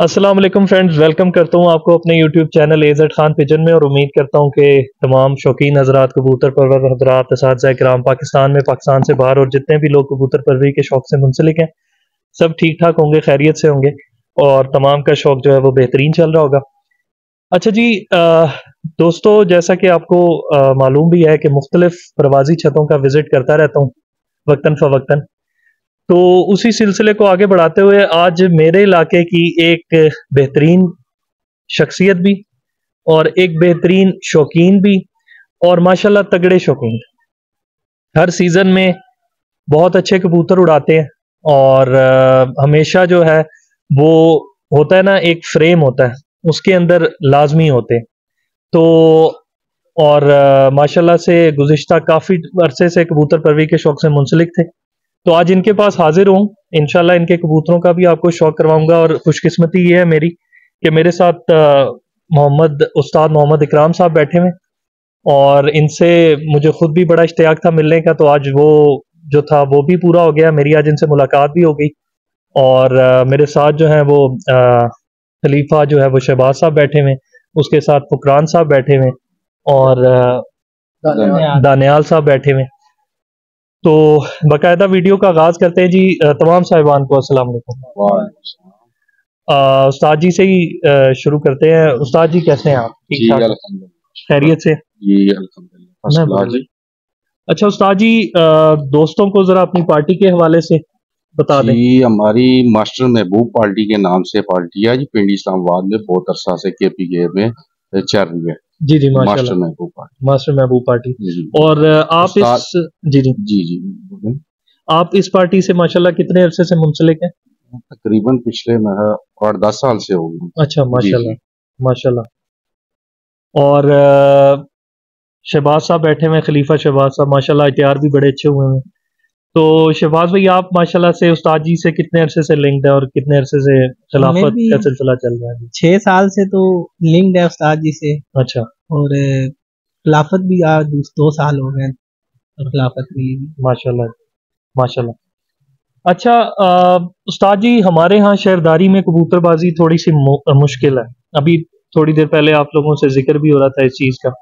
अस्सलाम वालेकुम friends, welcome करता हूँ आपको अपने यूट्यूब चैनल एज़ेड खान पिजन में। और उम्मीद करता हूँ कि तमाम शौकीन हजरात, कबूतर परवर हजरात, असातिज़ा किराम पाकिस्तान में, पाकिस्तान से बाहर और जितने भी लोग कबूतर परवरी के शौक़ से मुंसलिक हैं, सब ठीक ठाक होंगे, खैरियत से होंगे और तमाम का शौक़ जो है वो बेहतरीन चल रहा होगा। अच्छा जी, दोस्तों, जैसा कि आपको मालूम भी है कि मुख्तलिफ प्रवासी छतों का विज़िट करता रहता हूँ वक्तन फ़वक्तन। तो उसी सिलसिले को आगे बढ़ाते हुए आज मेरे इलाके की एक बेहतरीन शख्सियत भी और एक बेहतरीन शौकीन भी और माशाल्लाह तगड़े शौकीन, हर सीज़न में बहुत अच्छे कबूतर उड़ाते हैं। और हमेशा जो है वो होता है ना, एक फ्रेम होता है, उसके अंदर लाजमी होते हैं। तो और माशाल्लाह से गुज़िश्ता काफ़ी अरसे से कबूतर परवरी के शौक़ से मुंसलिक थे। तो आज इनके पास हाजिर हूँ, इंशाल्लाह इनके कबूतरों का भी आपको शौक़ करवाऊंगा। और खुशकिस्मती ये है मेरी कि मेरे साथ उस्ताद मोहम्मद इकराम साहब बैठे हुए, और इनसे मुझे खुद भी बड़ा इश्तियाक था मिलने का। तो आज वो जो था वो भी पूरा हो गया, मेरी आज इनसे मुलाकात भी हो गई। और मेरे साथ जो है वो खलीफा जो है वो शहबाज साहब बैठे हुए, उसके साथ फुकरान साहब बैठे हुए और दानियाल साहब बैठे हुए। तो बाकायदा वीडियो का आगाज करते हैं जी। तमाम साहिबान को अस्सलाम वालेकुम। उस्ताद जी से ही शुरू करते हैं। उस्ताद जी कैसे हैं आप? ठीक ठाक, खैरियत से जी? अल्हम्दुलिल्लाह जी। अच्छा उस्ताद जी, दोस्तों को जरा अपनी पार्टी के हवाले से बता दें। जी, हमारी मास्टर महबूब पार्टी के नाम से पार्टी है जी, पिंडी इस्लामाबाद में बहुत अरसा से KPK में चल रही है। जी जी, मास्टर महबूब पार्टी, मास्टर महबूब पार्टी। जी। और आप इस जी जी जी जी, आप इस पार्टी से माशाल्लाह कितने अरसे से मुंसलिक हैं? तकरीबन पिछले 8-10 साल से हो गए। अच्छा, माशाल्लाह माशाल्लाह। और शहबाज साहब बैठे हुए, खलीफा शहबाज साहब, माशाल्लाह तैयार भी बड़े अच्छे हुए हैं। तो शहबाज भाई, आप माशाल्लाह से उस्ताद जी से कितने अरसे से लिंक्ड है और कितने अरसे से खिलाफत का सिलसिला चल रहा है? 6 साल से तो लिंक्ड है उस्ताद जी से। अच्छा, और खिलाफत भी आज 2 साल हो गए और खिलाफत भी। माशाल्लाह माशाल्लाह। अच्छा, उस्ताद जी, हमारे यहाँ शहरदारी में कबूतरबाजी थोड़ी सी मुश्किल है। अभी थोड़ी देर पहले आप लोगों से जिक्र भी हो रहा था इस चीज़ का।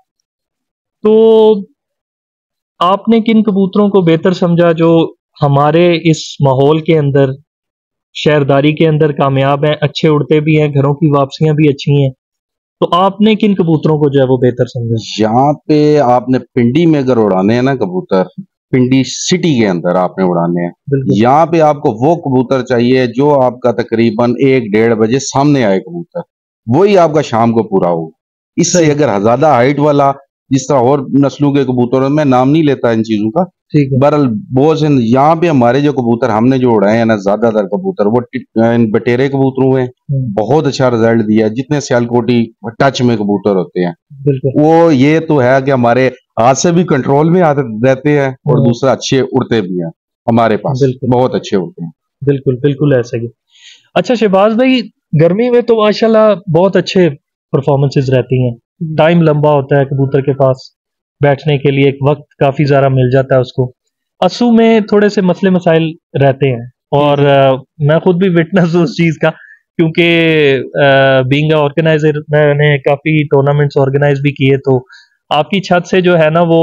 तो आपने किन कबूतरों को बेहतर समझा जो हमारे इस माहौल के अंदर, शहरदारी के अंदर कामयाब हैं, अच्छे उड़ते भी हैं, घरों की वापसियां भी अच्छी हैं? तो आपने किन कबूतरों को जो है वो बेहतर समझा? यहाँ पे आपने पिंडी में अगर उड़ाने हैं ना कबूतर, पिंडी सिटी के अंदर आपने उड़ाने हैं, यहाँ पे आपको वो कबूतर चाहिए जो आपका तकरीबन 1-1:30 बजे सामने आए कबूतर, वही आपका शाम को पूरा हो। इससे अगर ज्यादा हाइट वाला, जिस तरह और नस्लों के कबूतरों में, नाम नहीं लेता इन चीजों का, बहरहाल बहुत से यहाँ पे हमारे जो कबूतर हमने जो उड़ाए हैं ना, ज्यादातर कबूतर वो बटेरे कबूतर हुए, बहुत अच्छा रिजल्ट दिया है। जितने सियालकोटी टच में कबूतर होते हैं, वो ये तो है कि हमारे हाथ से भी कंट्रोल में आते रहते हैं और दूसरा अच्छे उड़ते भी हैं। हमारे पास बहुत अच्छे उड़ते हैं। बिल्कुल बिल्कुल ऐसा ही। अच्छा शहबाज भाई, गर्मी में तो माशाल्लाह बहुत अच्छे परफॉर्मेंसेस रहती हैं, टाइम लंबा होता है कबूतर के पास, बैठने के लिए एक वक्त काफ़ी ज़्यादा मिल जाता है उसको। असू में थोड़े से मसले मसाइल रहते हैं, और मैं खुद भी विटनेस हूँ उस चीज़ का, क्योंकि बीइंग ऑर्गेनाइजर मैंने काफ़ी टूर्नामेंट्स ऑर्गेनाइज भी किए। तो आपकी छत से जो है ना वो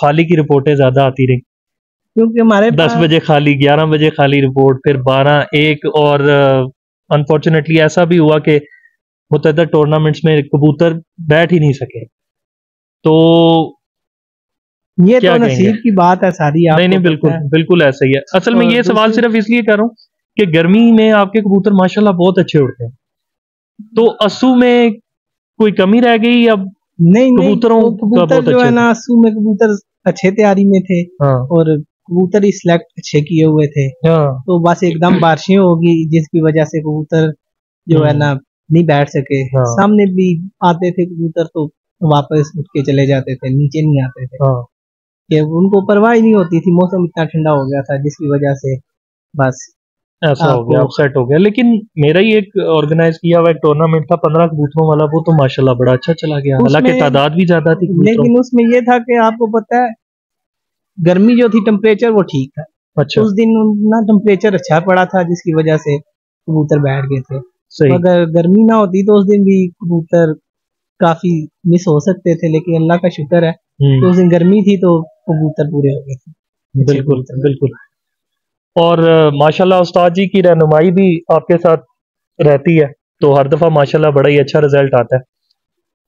खाली की रिपोर्टें ज़्यादा आती रही, क्योंकि हमारे 10 बजे खाली, 11 बजे खाली रिपोर्ट, फिर 12-1। और अनफॉर्चुनेटली ऐसा भी हुआ कि मुतअद्दिद टूर्नामेंट्स में कबूतर बैठ ही नहीं सके। तो ये तो नसीब की बात है सारी। नहीं बिल्कुल बिल्कुल ऐसा ही है। असल में ये सवाल सिर्फ इसलिए कर रहा हूँ कि गर्मी में आपके कबूतर माशाल्लाह बहुत अच्छे उड़ते हैं, तो असू में कोई कमी रह गई? अब नहीं, कबूतरों कबूतर जो है ना, असू में कबूतर अच्छे तैयारी में थे। और कबूतर ही सिलेक्ट अच्छे किए हुए थे। तो बस एकदम बारिशें होगी जिसकी वजह से कबूतर जो है ना नहीं बैठ सके। सामने भी आते थे कबूतर तो वापस उठ के चले जाते थे, नीचे नहीं आते थे, कि उनको परवाह ही नहीं होती थी। मौसम इतना ठंडा हो गया था जिसकी वजह से बस ऐसा हो गया, अपसेट हो गया। लेकिन मेरा ही एक ऑर्गेनाइज किया हुआ एक टूर्नामेंट था 15 कबूतरों वाला, वो तो माशाल्लाह बड़ा अच्छा चला गया, हालांकि तादाद भी ज्यादा थी, लेकिन उसमें ये था कि आपको पता है गर्मी जो थी, टेम्परेचर वो ठीक था। अच्छा, उस दिन ना टेम्परेचर अच्छा पड़ा था जिसकी वजह से कबूतर बैठ गए थे। अगर गर्मी ना होती तो उस दिन भी कबूतर काफी मिस हो सकते थे, लेकिन अल्लाह का शुक्र है तो उस दिन गर्मी थी तो कबूतर पूरे हो गए थे। बिल्कुल बिल्कुल। और माशाल्लाह उस्ताद जी की रहनुमाई भी आपके साथ रहती है तो हर दफ़ा माशाल्लाह बड़ा ही अच्छा रिजल्ट आता है।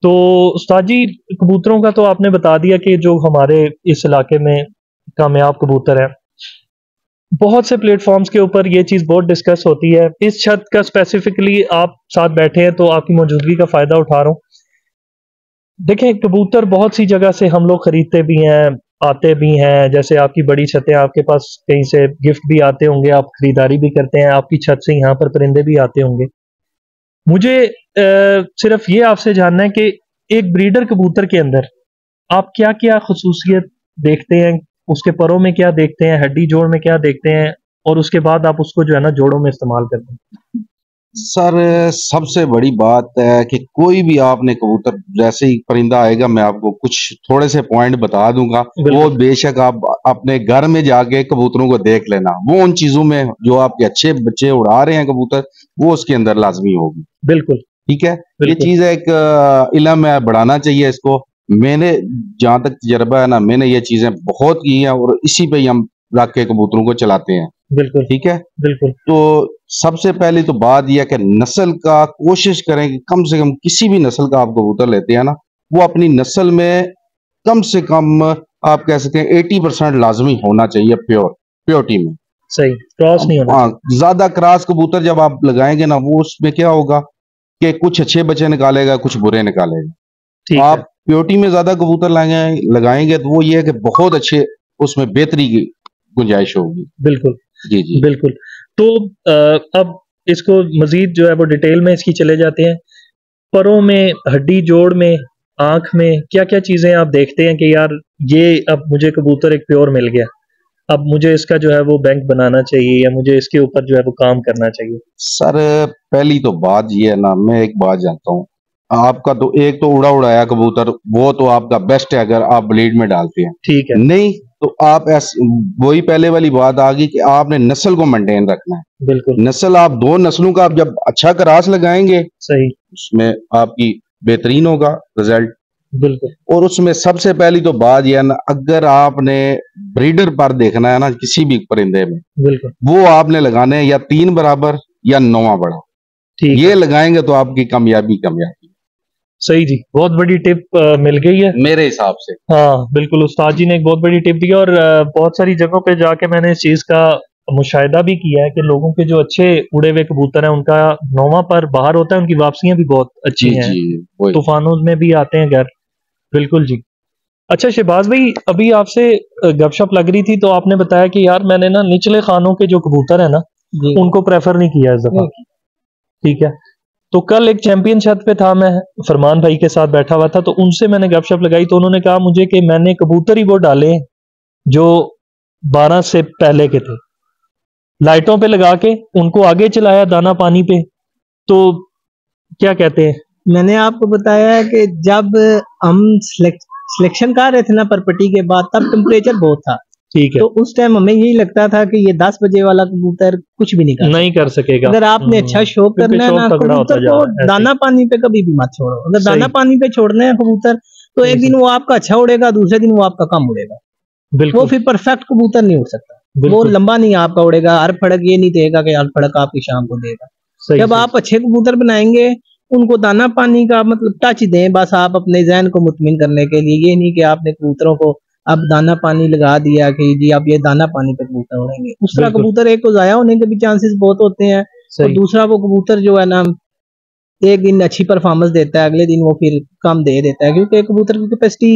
तो उस्ताद जी कबूतरों का तो आपने बता दिया कि जो हमारे इस इलाके में कामयाब कबूतर हैं, बहुत से प्लेटफॉर्म्स के ऊपर ये चीज़ बहुत डिस्कस होती है। इस छत का स्पेसिफिकली आप साथ बैठे हैं तो आपकी मौजूदगी का फ़ायदा उठा रहा हूँ। देखें कबूतर बहुत सी जगह से हम लोग ख़रीदते भी हैं, आते भी हैं, जैसे आपकी बड़ी छतें, आपके पास कहीं से गिफ्ट भी आते होंगे, आप खरीदारी भी करते हैं, आपकी छत से यहाँ पर परिंदे भी आते होंगे। मुझे सिर्फ ये आपसे जानना है कि एक ब्रीडर कबूतर के अंदर आप क्या क्या खसूसियत देखते हैं, उसके परों में क्या देखते हैं, हड्डी जोड़ में क्या देखते हैं, और उसके बाद आप उसको जो है ना जोड़ों में इस्तेमाल करते हैं। सर सबसे बड़ी बात है कि कोई भी आपने कबूतर, जैसे ही परिंदा आएगा मैं आपको कुछ थोड़े से पॉइंट बता दूंगा, वो बेशक आप अपने घर में जाके कबूतरों को देख लेना, वो उन चीजों में जो आपके अच्छे बच्चे उड़ा रहे हैं कबूतर वो उसके अंदर लाजमी होगी। बिल्कुल ठीक है, ये चीज एक इल्म है, बढ़ाना चाहिए इसको। मैंने जहां तक तजर्बा है ना, मैंने ये चीजें बहुत की हैं और इसी पे ही हम रख के कबूतरों को चलाते हैं। बिल्कुल ठीक है, बिल्कुल। तो सबसे पहले तो बात यह है कि नस्ल का कोशिश करें कि कम से कम किसी भी नस्ल का आप कबूतर लेते हैं ना, वो अपनी नस्ल में कम से कम आप कह सकते हैं 80% लाजमी होना चाहिए प्योरिटी में। सही, क्रॉस नहीं होना। ज्यादा क्रॉस कबूतर जब आप लगाएंगे ना, वो उसमें क्या होगा कि कुछ अच्छे बच्चे निकालेगा, कुछ बुरे निकालेगा। आप प्योरिटी में ज्यादा कबूतर लगाएंगे तो वो ये है कि बहुत अच्छे उसमें बेहतरी की गुंजाइश होगी। बिल्कुल जी जी बिल्कुल। तो अब इसको मजीद जो है वो डिटेल में इसकी चले जाते हैं। परों में, हड्डी जोड़ में, आंख में क्या क्या चीजें आप देखते हैं कि यार ये अब मुझे कबूतर एक प्योर मिल गया, अब मुझे इसका जो है वो बैंक बनाना चाहिए या मुझे इसके ऊपर जो है वो काम करना चाहिए? सर पहली तो बात ये है ना, मैं एक बात जानता हूँ, आपका तो एक तो उड़ा उड़ाया कबूतर वो तो आपका बेस्ट है अगर आप ब्लीड में डालते हैं। ठीक है, नहीं तो आप वही पहले वाली बात आ गई कि आपने नस्ल को मेंटेन रखना है। बिल्कुल। नस्ल, आप दो नस्लों का आप जब अच्छा क्रॉस लगाएंगे, सही, उसमें आपकी बेहतरीन होगा रिजल्ट। बिल्कुल। और उसमें सबसे पहली तो बात यह ना, अगर आपने ब्रीडर पर देखना है ना किसी भी परिंदे में, बिल्कुल, वो आपने लगाने हैं या 3 बराबर या 9 बड़ा। ठीक ये लगाएंगे तो आपकी कामयाबी। सही जी, बहुत बड़ी टिप मिल गई है मेरे हिसाब से। हाँ बिल्कुल, उस्ताद जी ने एक बहुत बड़ी टिप दी और बहुत सारी जगहों पे जाके मैंने इस चीज़ का मुशाहिदा भी किया है कि लोगों के जो अच्छे उड़े हुए कबूतर हैं उनका 9वां पर बाहर होता है, उनकी वापसियां भी बहुत अच्छी हैं, तूफानों में भी आते हैं घर। बिल्कुल जी। अच्छा शहबाज भाई, अभी आपसे गपशप लग रही थी तो आपने बताया कि यार मैंने ना निचले खानों के जो कबूतर है ना उनको प्रेफर नहीं किया इस दफा। ठीक है, तो कल एक चैंपियन छत पे था, मैं फरमान भाई के साथ बैठा हुआ था, तो उनसे मैंने गपशप लगाई तो उन्होंने कहा मुझे कि मैंने कबूतर ही वो डाले जो 12 से पहले के थे, लाइटों पे लगा के उनको आगे चलाया दाना पानी पे। तो क्या कहते हैं, मैंने आपको बताया है कि जब हम सिलेक्शन कर रहे थे ना परपटी के बाद, तब टेम्परेचर बहुत था। ठीक है, तो उस टाइम हमें यही लगता था कि ये 10 बजे वाला कबूतर कुछ भी नहीं कर सकेगा। अगर आपने अच्छा शौक करना है ना, कबूतर को दाना पानी पे कभी भी मत छोड़ो। अगर दाना पानी पे छोड़ना है कबूतर तो एक दिन वो आपका अच्छा उड़ेगा, दूसरे दिन वो आपका कम उड़ेगा। वो फिर परफेक्ट कबूतर नहीं उड़ सकता, वो लंबा नहीं आपका उड़ेगा। हर फड़क ये नहीं देगा कि हर फड़क आपकी शाम को देगा। जब आप अच्छे कबूतर बनाएंगे, उनको दाना पानी का मतलब टच दें, बस आप अपने जहन को मुतमिन करने के लिए। ये नहीं कि आपने कबूतरों को अब दाना पानी लगा दिया कि जी आप ये दाना पानी पे कबूतर उड़ेंगे। दूसरा कबूतर एक को जाया होने के भी चांसेस बहुत होते हैं, और दूसरा वो कबूतर जो है ना एक दिन अच्छी परफॉर्मेंस देता है, अगले दिन वो फिर कम दे देता है, क्योंकि कबूतर की कैपेसिटी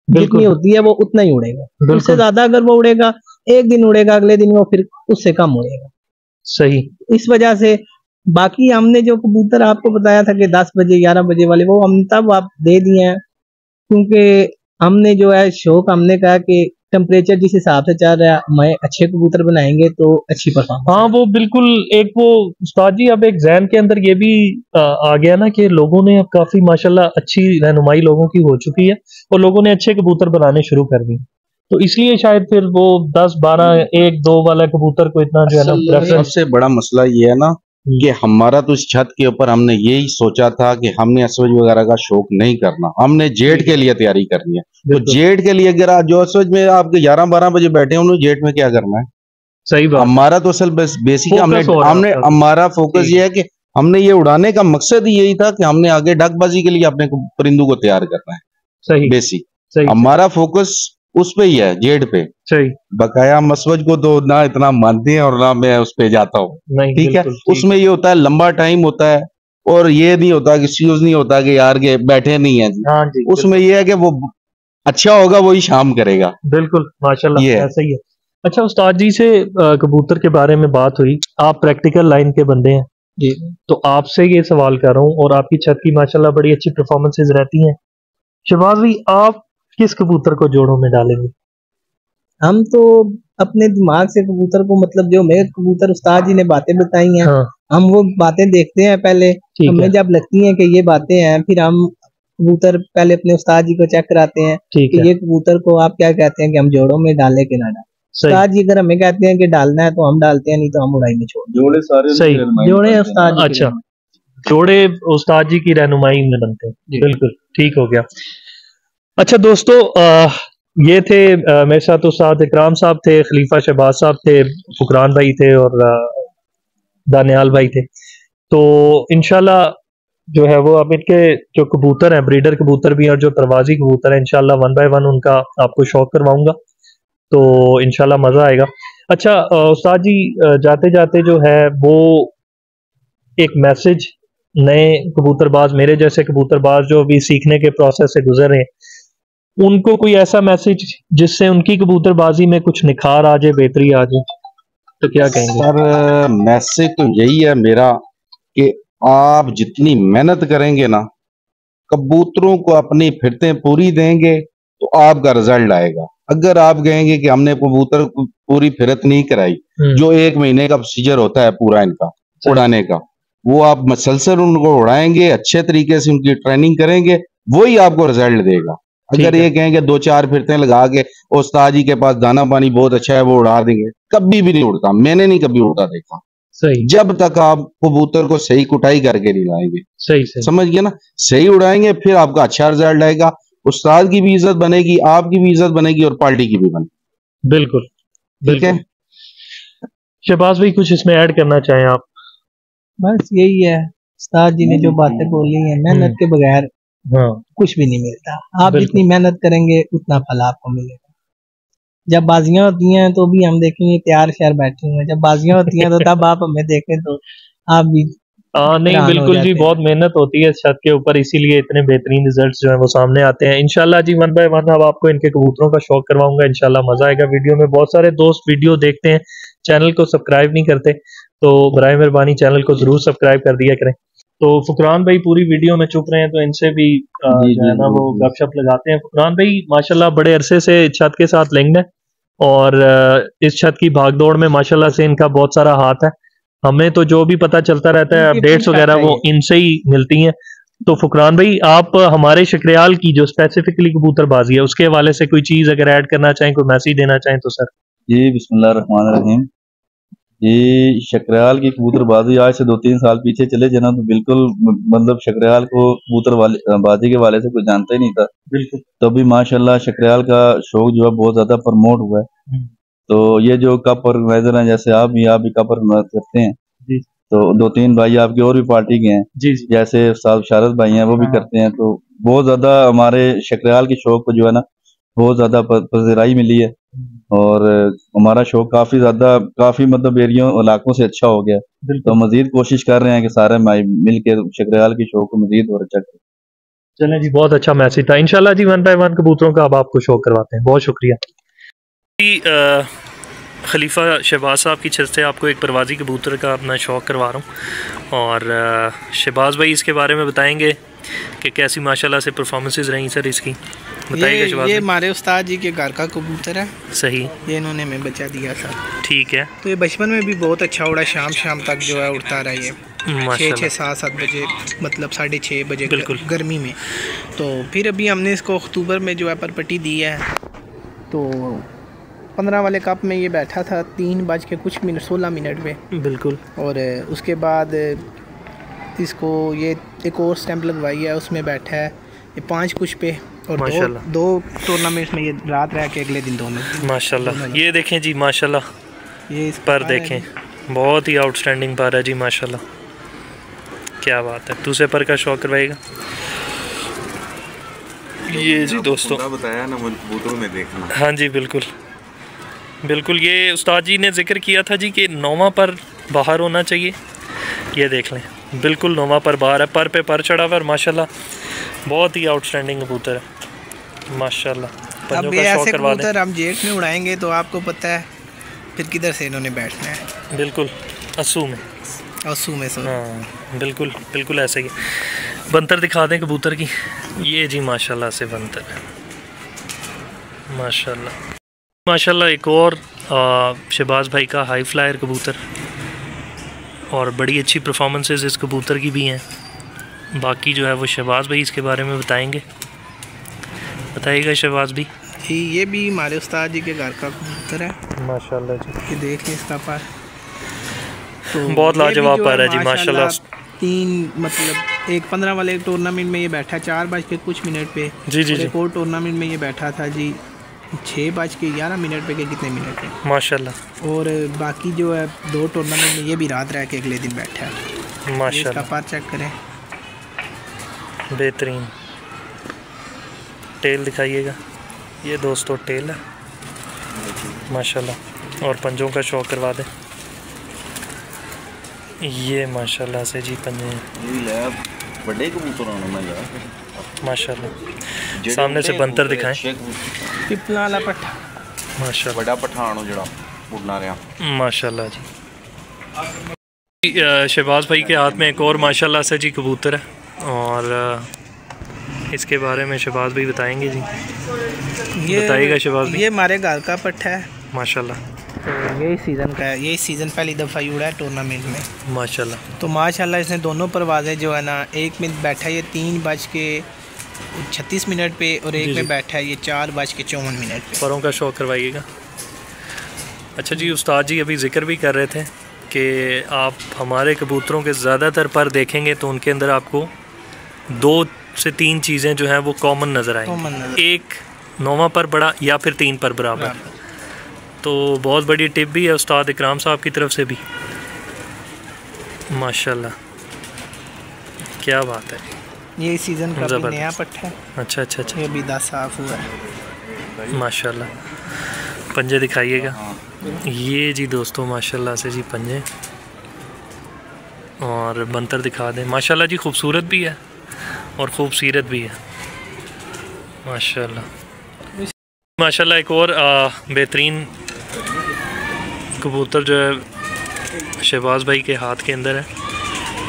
जितनी होती है वो उतना ही उड़ेगा। उससे ज्यादा अगर वो उड़ेगा, एक दिन उड़ेगा, अगले दिन वो फिर उससे कम उड़ेगा। सही, इस वजह से बाकी हमने जो कबूतर आपको बताया था कि 10 बजे 11 बजे वाले, वो हमने तब आप दे दिए हैं क्योंकि हमने जो है शौक, हमने कहा कि टेम्परेचर जिस हिसाब से चल रहा है, मैं अच्छे कबूतर बनाएंगे तो अच्छी परफॉर्मेंस। हाँ वो बिल्कुल एक वो उस्ताद जी, अब एक जहन के अंदर ये भी आ गया ना कि लोगों ने अब काफी माशाल्लाह अच्छी रहनुमाई लोगों की हो चुकी है और लोगों ने अच्छे कबूतर बनाने शुरू कर दी, तो इसलिए शायद फिर वो 10, 12, 1, 2 वाला कबूतर को इतना जो है ना प्रेफरेंस। सबसे बड़ा मसला ये है ना कि हमारा तो इस छत के ऊपर हमने यही सोचा था कि हमने असवज वगैरह का शौक नहीं करना, हमने जेठ के लिए तैयारी करनी है। तो जेठ के लिए अगर जो असवज में आपके 11-12 बजे बैठे हैं, उन्होंने जेठ में क्या करना है? सही बात। हमारा तो असल बेसिक हमने हमारा फोकस ये है कि हमने ये उड़ाने का मकसद ही यही था कि हमने आगे डकबाजी के लिए अपने परिंदों को तैयार करना है। सही बेसिक हमारा फोकस उस पे ही है, जेड पे। सही। बकाया मसवज को तो ना इतना मानते हैं और ना मैं उस पे जाता हूँ, ठीक है। उसमें ये होता है लंबा टाइम होता है और ये नहीं होता कि सीरियस नहीं होता कि यार के बैठे नहीं है जी। हाँ जी, उसमें ये है कि वो अच्छा होगा वही शाम करेगा। बिल्कुल माशाल्लाह, ये ऐसा ही है। अच्छा, उस्ताद जी से कबूतर के बारे में बात हुई, आप प्रैक्टिकल लाइन के बंदे हैं जी, तो आपसे ये सवाल कर रहा हूँ, और आपकी छत की माशाल्लाह बड़ी अच्छी परफॉर्मेंसेज रहती हैं। शहबाज भाई, आप किस कबूतर को जोड़ों में डालेंगे? हम तो अपने दिमाग से कबूतर को, मतलब जो मेरे कबूतर उस्ताद जी ने बातें बताई हैं, हाँ। हम वो बातें देखते हैं पहले, हमें जब लगती हैं कि ये बातें हैं, फिर हम कबूतर पहले अपने उस्ताद जी को चेक कराते हैं कि ये कबूतर को आप क्या कहते हैं कि हम जोड़ों में डालें कि ना डालें। उस्ताद जी अगर हमें कहते हैं कि डालना है तो हम डालते हैं, नहीं तो हम उड़ाई में छोड़ जोड़े सारे। सही, जोड़े उस्ताद। अच्छा, जोड़े उस्ताद जी की रहनुमाई में बनते हैं, बिल्कुल ठीक हो गया। अच्छा दोस्तों, ये थे मेरे साथ उस्ताद इकराम साहब थे, खलीफा शहबाज साहब थे, फुकरान भाई थे और दानियाल भाई थे। तो इंशाल्लाह जो है वो अब इनके जो कबूतर हैं, ब्रीडर कबूतर भी हैं और जो परवाजी कबूतर हैं, इंशाल्लाह 1 बाय 1 उनका आपको शौक करवाऊंगा, तो इंशाल्लाह मज़ा आएगा। अच्छा उस्ताद जी, जाते जाते जो है वो एक मैसेज नए कबूतरबाज, मेरे जैसे कबूतरबाज जो अभी सीखने के प्रोसेस से गुजर रहे हैं, उनको कोई ऐसा मैसेज जिससे उनकी कबूतरबाजी में कुछ निखार आ जाए, बेहतरी आ जाए, तो क्या कहेंगे? सर मैसेज तो यही है मेरा कि आप जितनी मेहनत करेंगे ना, कबूतरों को अपनी फिरतें पूरी देंगे तो आपका रिजल्ट आएगा। अगर आप कहेंगे कि हमने कबूतर को पूरी फिरत नहीं कराई, जो 1 महीने का प्रोसीजर होता है पूरा इनका उड़ाने का, वो आप मसलसल उनको उड़ाएंगे, अच्छे तरीके से उनकी ट्रेनिंग करेंगे, वही आपको रिजल्ट देगा। अगर ये कहेंगे 2-4 फिरतें लगा के उस्ताद जी के पास दाना पानी बहुत अच्छा है वो उड़ा देंगे, कभी भी नहीं उड़ता, मैंने नहीं कभी उड़ता देखा। सही। जब तक आप कबूतर को सही कुटाई करके नहीं लाएंगे, सही समझ गए ना, सही उड़ाएंगे, फिर आपका अच्छा रिजल्ट आएगा, उस्ताद की भी इज्जत बनेगी, आपकी भी इज्जत बनेगी और पार्टी की भी बनेगी। बिल्कुल, ठीक है। शहबाज भाई, कुछ इसमें ऐड करना चाहें आप? बस यही है, उस्ताद जी ने जो बातें बोली हैं, मेहनत के बगैर कुछ भी नहीं मिलता। आप जितनी मेहनत करेंगे उतना फल आपको मिलेगा। जब बाजियां होती हैं तो भी हम देखेंगे तैयार शहर बैठे हुए हैं, जब बाजियां होती हैं तो तब आप हमें देखें तो आप भी नहीं, बिल्कुल जी, बहुत मेहनत होती है छत के ऊपर, इसीलिए इतने बेहतरीन रिजल्ट्स जो है वो सामने आते हैं। इंशाल्लाह जी 1 बाय 1 अब आपको इनके कबूतरों का शौक करवाऊंगा, इंशाल्लाह मजा आएगा। वीडियो में बहुत सारे दोस्त वीडियो देखते हैं, चैनल को सब्सक्राइब नहीं करते, तो बराए मेहरबानी चैनल को जरूर सब्सक्राइब कर दिया करें। तो फुकरान भाई पूरी वीडियो में चुप रहे हैं, तो इनसे भी जो है ना वो गपशप लगाते हैं। फुकरान भाई माशाल्लाह बड़े अरसे से छत के साथ लिंक्ड है और इस छत की भागदौड़ में माशाल्लाह से इनका बहुत सारा हाथ है। हमें तो जो भी पता चलता रहता है, अपडेट्स वगैरह, वो इनसे ही मिलती हैं। तो फुकरान भाई, आप हमारे शकरियाल की जो स्पेसिफिकली कबूतरबाजी है उसके हवाले से कोई चीज अगर ऐड करना चाहें, कोई मैसेज देना चाहें तो सर। जी बिस्मिल्लाहिर्रहमानिर्रहीम। ये शकरियाल की कबूतरबाजी आज से 2-3 साल पीछे चले जाना तो बिल्कुल मतलब शकरियाल को कबूतरबाजी के वाले से कोई जानता ही नहीं था। बिल्कुल। तो अभी माशाल्लाह शकरियाल का शौक जो है बहुत ज्यादा प्रमोट हुआ है। तो ये जो कप ऑर्गेनाइजर हैं, जैसे आप भी कप ऑर्गेनाइज करते हैं, तो 2-3 भाई आपके और भी पार्टी के हैं, जैसे साहब शारद भाई हैं, वो भी करते हैं। तो बहुत ज्यादा हमारे शकरियाल के शौक को जो है ना बहुत ज्यादा पज़िराई मिली है और हमारा शौक काफी मतलब एरियो इलाकों से अच्छा हो गया। तो मजीद कोशिश कर रहे हैं कि सारे भाई मिल के शकरियाल के शौक को मजीद और अच्छा करें। चलें जी, बहुत अच्छा मैसेज था। इंशाल्लाह जी 1 बाय 1 कबूतरों का अब आपको शौक करवाते हैं। बहुत शुक्रिया। खलीफा शहबाज साहब की छत से आपको एक परवाजी कबूतर का अपना शौक़ करवा रहा हूँ, और शहबाज भाई इसके बारे में बताएंगे कि कैसी माशाल्लाह से परफॉर्मेंसेस रही सर इसकी, बताइएगा शहबाज। ये हमारे उस्ताद जी के घर का कबूतर है। सही। ये इन्होंने हमें बचा दिया था। ठीक है। तो ये बचपन में भी बहुत अच्छा उड़ा, शाम तक जो है उड़ता रहा। ये 6-7 बजे, मतलब 6:30 बजे बिल्कुल गर्मी में। तो फिर अभी हमने इसको अक्टूबर में जो है परपट्टी दी है, तो 15 वाले कप में ये बैठा था 3:16 पे। बिल्कुल। और उसके बाद इसको ये एक और स्टैंप लगवाई है, उसमें बैठा है ये 5 कुछ पे। और दो टूर्नामेंट्स में ये रात रह के अगले दिन दोनों माशाल्लाह। ये देखें जी माशाल्लाह, ये पर देखें बहुत ही आउटस्टैंडिंग पर है जी माशाल्लाह, क्या बात है। दूसरे पर का शौक करवाएगा ये जी दोस्तों, बताया ना कबूतरों में देखना। हाँ जी बिल्कुल बिल्कुल। ये उस्ताद जी ने जिक्र किया था जी कि नौवा पर बाहर होना चाहिए। ये देख लें बिल्कुल नौवा पर बाहर है, पर पे पर चढ़ा हुआ है माशाल्लाह, बहुत ही आउटस्टैंडिंग कबूतर है माशाल्लाह। अब ये ऐसे कबूतर हम जेट में उड़ाएंगे तो आपको पता है फिर किधर से इन्होंने बैठना है। बिल्कुल अस्सू में हाँ बिल्कुल बिल्कुल ऐसे ही। बंतर दिखा दें कबूतर की, ये जी माशाल्लाह से बंतर है माशाल्लाह माशाल्लाह। एक और शहबाज भाई का हाई फ्लायर कबूतर, और बड़ी अच्छी परफॉर्मेंसेस इस कबूतर की भी हैं। बाकी जो है वो शहबाज भाई इसके बारे में बताएंगे, बताइएगा शहबाज भाई। ये भी हमारे उस्ताद जी के घर का कबूतर है माशाल्लाह जी। ये देख लें इसका पर तो बहुत लाजवाब पर है जी माशाल्लाह। 3 मतलब एक 15 वाले टूर्नामेंट में ये बैठा 4:00 पे जी जी। एक और टूर्नामेंट में ये बैठा था जी 6:11 पे के कितने मिनट पे माशाल्लाह। और बाकी जो है 2 टूर्नामेंट में ये भी रात रह के अगले दिन बैठा है माशाल्लाह। इसका पर चेक करें, बेहतरीन। टेल दिखाइएगा, ये दोस्तों टेल है माशाल्लाह। और पंजों का शौक करवा दें, ये माशाल्लाह से जी पंजे बड़े कबूतर माशाल्लाह। सामने से बंतर दिखाएं, पिपला वाला पट्ठा माशाल्लाह, बड़ा पठान जड़ा उड़ना रहा माशाल्लाह जी। शहबाज भाई के हाथ में एक और माशाल्लाह से जी कबूतर है, और इसके बारे में शहबाज भाई बताएंगे जी। बताइएगा शहबाज भाई। ये हमारे घर का पट्ठा है माशाल्लाह, तो यही सीज़न का है, यही सीज़न पहली दफ़ा ही उड़ा है टूर्नामेंट में माशाल्लाह। तो माशाल्लाह इसने दोनों परवाज़ें जो है ना, एक में बैठा ये 3:36 पे और एक में बैठा है ये 4:54 पे। परों का शौक करवाइएगा। अच्छा जी, उस्ताद जी अभी जिक्र भी कर रहे थे कि आप हमारे कबूतरों के ज़्यादातर पर देखेंगे तो उनके अंदर आपको 2 से 3 चीज़ें जो हैं वो कॉमन नज़र आएंगी। एक नौवां पर बड़ा या फिर 3 पर बराबर। तो बहुत बड़ी टिप भी है उस्ताद इकराम साहब की तरफ से भी माशाल्लाह, क्या बात है। ये सीज़न का भी नया पट्टा है। अच्छा अच्छा अच्छा, ये भी 10 साफ हुआ है माशाल्लाह। पंजे दिखाइएगा, ये जी दोस्तों माशाल्लाह से जी पंजे, और बंतर दिखा दें माशाल्लाह जी। खूबसूरत भी है और खूबसीरत भी है माशाल्लाह माशाल्लाह। एक और बेहतरीन कबूतर जो है शहबाज भाई के हाथ के अंदर है,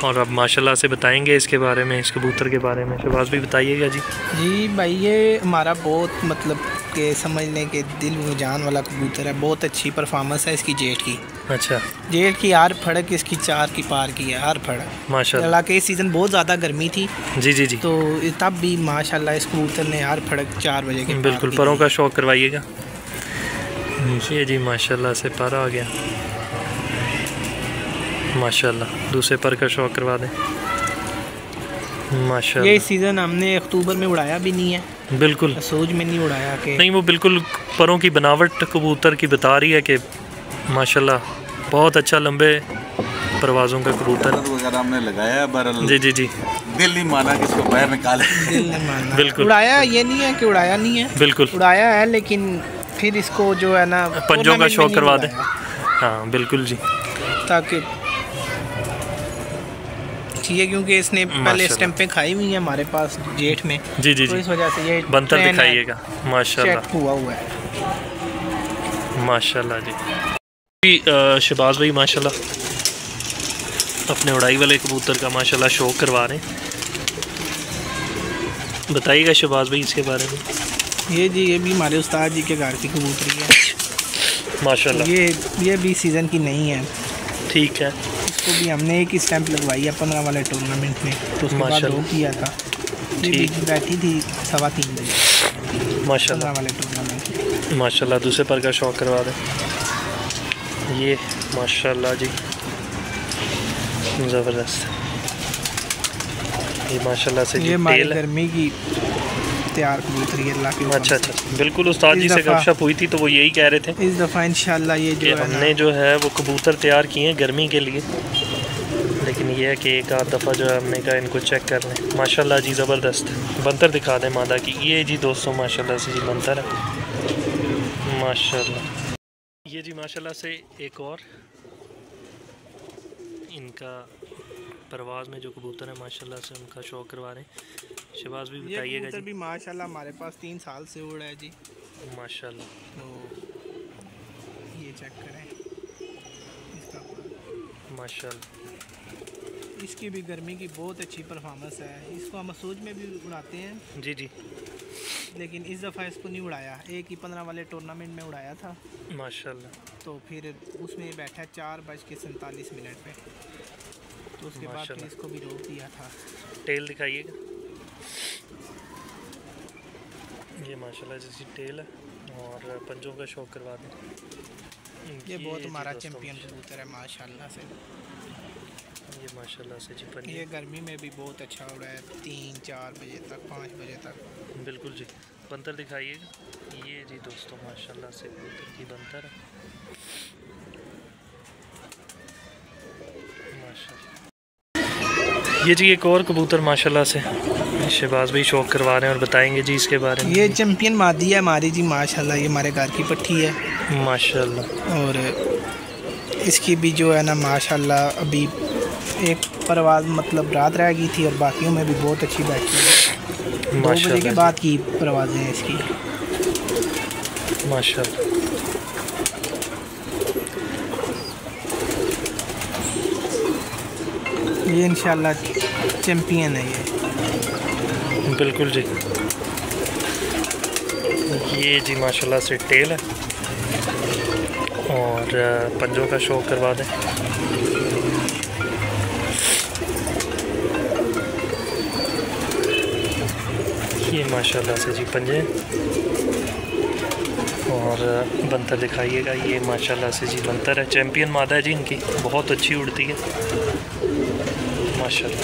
और अब माशाल्लाह से बताएंगे इसके बारे में, इस कबूतर के बारे में। शहबाज भाई बताइएगा जी। जी भाई, ये हमारा बहुत मतलब के समझने के दिल में जान वाला कबूतर है। बहुत अच्छी परफॉर्मेंस है इसकी जेट की। अच्छा, जेट की हर फड़क इसकी 4 की पार की है, हर फड़क माशाल्लाह। हालांकि इस सीज़न बहुत ज़्यादा गर्मी थी जी जी जी, तो तब भी माशाल्लाह इस कबूतर ने हर फड़क 4 बजे के बिल्कुल। परों का शौक करवाइएगा, ये जी माशाल्लाह से पर आ गया माशाल्लाह। दूसरे पर का शौक करवा दें माशाल्लाह। ये सीज़न हमने अक्टूबर में उड़ाया भी नहीं है, बिल्कुल सोच में नहीं उड़ाया कि नहीं। वो बिल्कुल परों की बनावट कबूतर की बता रही है कि माशाल्लाह बहुत अच्छा लंबे परवाज़ों का कबूतर वगैरह हमने लगाया बरल। जी जी जी, दिल नहीं माना कि इसको बाहर निकाले। दिल नहीं माना। बिल्कुल उड़ाया, ये नहीं है कि उड़ाया नहीं है, बिल्कुल उड़ाया है, लेकिन फिर इसको जो है ना पंजों का शौक करवा दें। हाँ बिल्कुल जी, ताकि ठीक है, क्योंकि इसने पहले स्टैंपें खाई हुई हैं हमारे पास जेठ में। जी जी तो जी, इस वजह से ये बंतर दिखाइएगा माशाल्लाह, हुआ है माशाल्लाह जी। शहबाज भाई माशाल्लाह अपने उड़ाई वाले कबूतर का माशाल्लाह शौक करवा रहे हैं। बताइएगा शहबाज भाई इसके बारे में। ये जी, ये भी हमारे उस्ताद जी के घर की कबूतरी है माशाल्लाह। ये भी सीज़न की नहीं है, ठीक है। इसको भी हमने एक ही स्टैंप लगवाई है 15 वाले टूर्नामेंट में, तो उसके बाद 2 किया था। ये बैठी थी 3:15 बजे। माशाल्लाह वाले टूर्नामेंट। माशाल्लाह दूसरे पर का शौक करवा दें। ये माशाल्लाह जी ज़बरदस्त। ये माशाल्लाह से जी तेल गर्मी की तैयार कबूतर है अल्लाह की। अच्छा, बिल्कुल उस्ताद जी से गपशप हुई थी तो वो यही कह रहे थे इस दफ़ा इंशाल्लाह ये जो हमने जो है वो कबूतर तैयार किए हैं गर्मी के लिए, लेकिन ये है कि एक आध दफ़ा जो है हमने कहा इनको चेक कर लें। माशाल्लाह जी ज़बरदस्त। बंतर दिखा दें मादा की। ये जी दोस्तों माशाल्लाह से जी बंतर है माशाल्लाह। ये जी माशाल्लाह से एक और इनका परवाज़ में जो कबूतर है माशाल्लाह से उनका शौक करवा रहे हैं। शहबाज भी बताइएगा जी। भी माशाल्लाह हमारे पास 3 साल से उड़ा है जी माशाल्लाह। तो ये चेक करें इसका माशाल्लाह। इसकी भी गर्मी की बहुत अच्छी परफॉर्मेंस है। इसको हम मसूज में भी उड़ाते हैं जी जी, लेकिन इस दफ़ा इसको नहीं उड़ाया। एक ही 15 वाले टूर्नामेंट में उड़ाया था माशाल्लाह। तो फिर उसमें बैठा 4:47 पे, तो उसके बाद फिर इसको भी रोक दिया था। टेल दिखाइएगा। ये माशाल्लाह जैसी टेल है और पंजों का शौक करवा दें। ये बहुत हमारा चैंपियन कबूतर है माशाल्लाह से। ये माशाल्लाह से जी ये गर्मी में भी बहुत अच्छा उड़ा है 3-4 बजे तक 5 बजे तक। बिल्कुल जी। बंतर दिखाइएगा। ये जी दोस्तों माशाल्लाह से कबूतर की बंतर है माशाल्लाह। ये जी एक और कबूतर माशाल्लाह से शहबाज भाई शौक करवा रहे हैं और बताएंगे जी इसके बारे में। ये चैंपियन मादी है हमारी जी माशाल्लाह। ये हमारे घर की पट्टी है माशाल्लाह। और इसकी भी जो है ना माशाल्लाह अभी एक परवाज़ मतलब रात रह गई थी और बाकियों में भी बहुत अच्छी बैठी है। 2 बजे के बाद की परवाज़ें हैं इसकी माशाल्लाह। ये इंशाल्लाह चैंपियन है ये। बिल्कुल जी। ये जी माशाल्लाह से टेल है और पंजों का शौक करवा दें। ये माशाल्लाह से जी पंजे और बंतर दिखाइएगा। ये माशाल्लाह से जी बंतर है, चैंपियन मादा है जी इनकी, बहुत अच्छी उड़ती है माशाल्लाह।